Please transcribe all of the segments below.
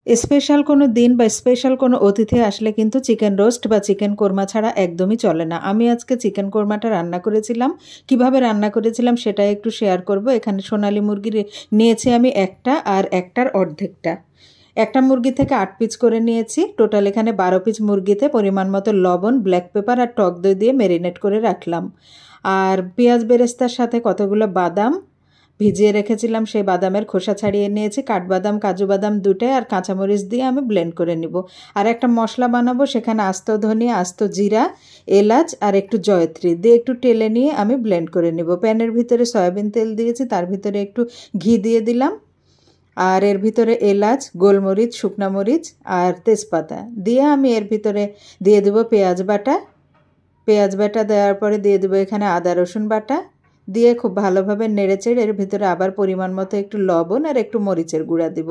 Special কোনো দিন বা স্পেশাল কোনো অতিথি আসলে কিন্তু চিকেন রোস্ট বা চিকেন কোরমা ছাড়া একদমই চলে না। আমি আজকে চিকেন কোরমাটা রান্না করেছিলাম। কিভাবে রান্না করেছিলাম সেটাই একটু শেয়ার করব। এখানে সোনালী মুরগি নিয়েছি আমি একটা, আর একটার অর্ধেকটা। একটা মুরগি থেকে 8 পিস করে নিয়েছি। টোটাল এখানে 12 পিস মুরগিতে পরিমাণ মতো লবণ, ব্ল্যাক পেপার আর টক দই দিয়ে ম্যারিনেট করে রাখলাম। আর পেঁয়াজ বেরেস্তার সাথে কতগুলো বাদাম ভিজিয়ে রেখেছিলাম, সেই বাদামের খোসা ছাড়িয়ে নিয়েছি। কাঠবাদাম, কাজু বাদাম দুটোই আর কাঁচামরিচ দিয়ে আমি ব্লেন্ড করে নিব। আর একটা মশলা বানাবো, সেখানে আস্ত ধনিয়া, আস্ত জিরা, এলাচ আর একটু জয়ত্রী দিয়ে একটু টেলে নিয়ে আমি ব্লেন্ড করে নিব। প্যানের ভিতরে সয়াবিন তেল দিয়েছি, তার ভিতরে একটু ঘি দিয়ে দিলাম। আর এর ভিতরে এলাচ, গোলমরিচ, শুকনা মরিচ আর তেজপাতা দিয়ে আমি এর ভিতরে দিয়ে দেবো পেঁয়াজ বাটা। পেঁয়াজ বাটা দেওয়ার পরে দিয়ে দেবো এখানে আদা রসুন বাটা দিয়ে খুব ভালোভাবে নেড়েচেড়ে এর ভিতরে আবার পরিমাণ মতো একটু লবণ আর একটু মরিচের গুঁড়া দিব।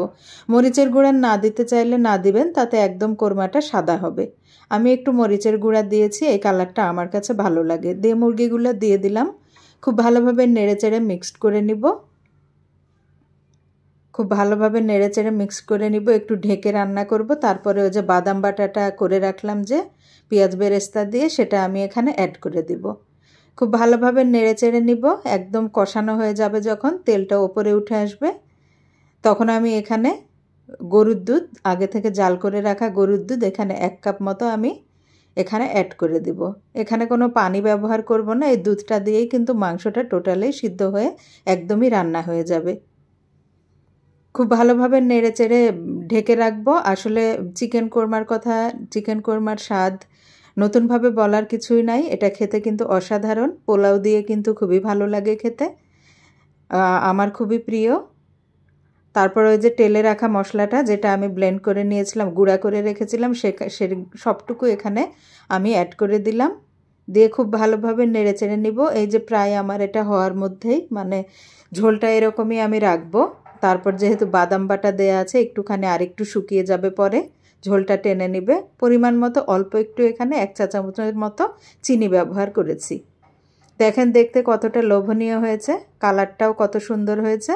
মরিচের গুঁড়া না দিতে চাইলে না দিবেন, তাতে একদম কোরমাটা সাদা হবে। আমি একটু মরিচের গুঁড়া দিয়েছি, এই কালারটা আমার কাছে ভালো লাগে। দিয়ে মুরগিগুলো দিয়ে দিলাম, খুব ভালোভাবে নেড়েচেড়ে মিক্সড করে নিব। খুব ভালোভাবে নেড়েচেড়ে মিক্স করে নিব, একটু ঢেকে রান্না করব। তারপরে ওই যে বাদাম বাটাটা করে রাখলাম যে পেঁয়াজ বেরেস্তা দিয়ে, সেটা আমি এখানে অ্যাড করে দিব। খুব ভালোভাবে নেড়েচেড়ে নিব। একদম কষানো হয়ে যাবে, যখন তেলটা ওপরে উঠে আসবে, তখন আমি এখানে গরুর দুধ, আগে থেকে জাল করে রাখা গরুর দুধ এখানে 1 কাপ মতো আমি এখানে অ্যাড করে দিব। এখানে কোনো পানি ব্যবহার করব না, এই দুধটা দিয়েই কিন্তু মাংসটা টোটালি সিদ্ধ হয়ে একদমই রান্না হয়ে যাবে। খুব ভালোভাবে নেড়েচেড়ে ঢেকে রাখবো। আসলে চিকেন কোরমার স্বাদ নতুনভাবে বলার কিছুই নাই, এটা খেতে কিন্তু অসাধারণ। পোলাও দিয়ে কিন্তু খুবই ভালো লাগে খেতে, আমার খুবই প্রিয়। তারপর ওই যে তেলে রাখা মশলাটা, যেটা আমি ব্লেন্ড করে নিয়েছিলাম, গুঁড়া করে রেখেছিলাম, সে সবটুকু এখানে আমি অ্যাড করে দিলাম। দিয়ে খুব ভালোভাবে নেড়েচেড়ে নিব। এই যে প্রায় আমার এটা হওয়ার মধ্যেই, মানে ঝোলটা এরকমই আমি রাখবো। তারপর যেহেতু বাদাম বাটা দেয়া আছে, একটুখানি আরেকটু শুকিয়ে যাবে, পরে ঝোলটা টেনে নিবে। পরিমাণ মতো অল্প একটু এখানে 1 চা চামচের মতো চিনি ব্যবহার করেছি। দেখেন দেখতে কতটা লোভনীয় হয়েছে, কালারটাও কত সুন্দর হয়েছে।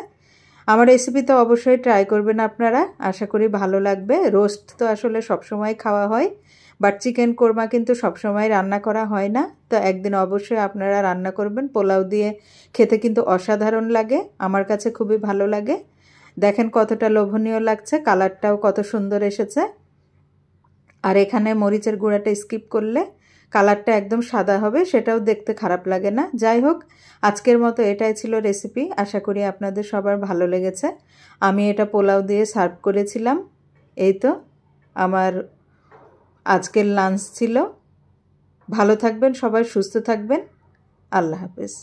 আমার রেসিপি তো অবশ্যই ট্রাই করবেন আপনারা, আশা করি ভালো লাগবে। রোস্ট তো আসলে সবসময় খাওয়া হয়, বাট চিকেন কোরমা কিন্তু সবসময় রান্না করা হয় না। তো একদিন অবশ্যই আপনারা রান্না করবেন। পোলাও দিয়ে খেতে কিন্তু অসাধারণ লাগে, আমার কাছে খুবই ভালো লাগে। দেখেন কতটা লোভনীয় লাগছে, কালারটাও কত সুন্দর এসেছে। আর এখানে মরিচের গুঁড়াটা স্কিপ করলে কালারটা একদম সাদা হবে, সেটাও দেখতে খারাপ লাগে না। যাই হোক, আজকের মতো এটাই ছিল রেসিপি। আশা করি আপনাদের সবার ভালো লেগেছে। আমি এটা পোলাও দিয়ে সার্ভ করেছিলাম। এই তো আমার আজকের লাঞ্চ ছিল। ভালো থাকবেন সবাই, সুস্থ থাকবেন। আল্লাহ হাফেজ।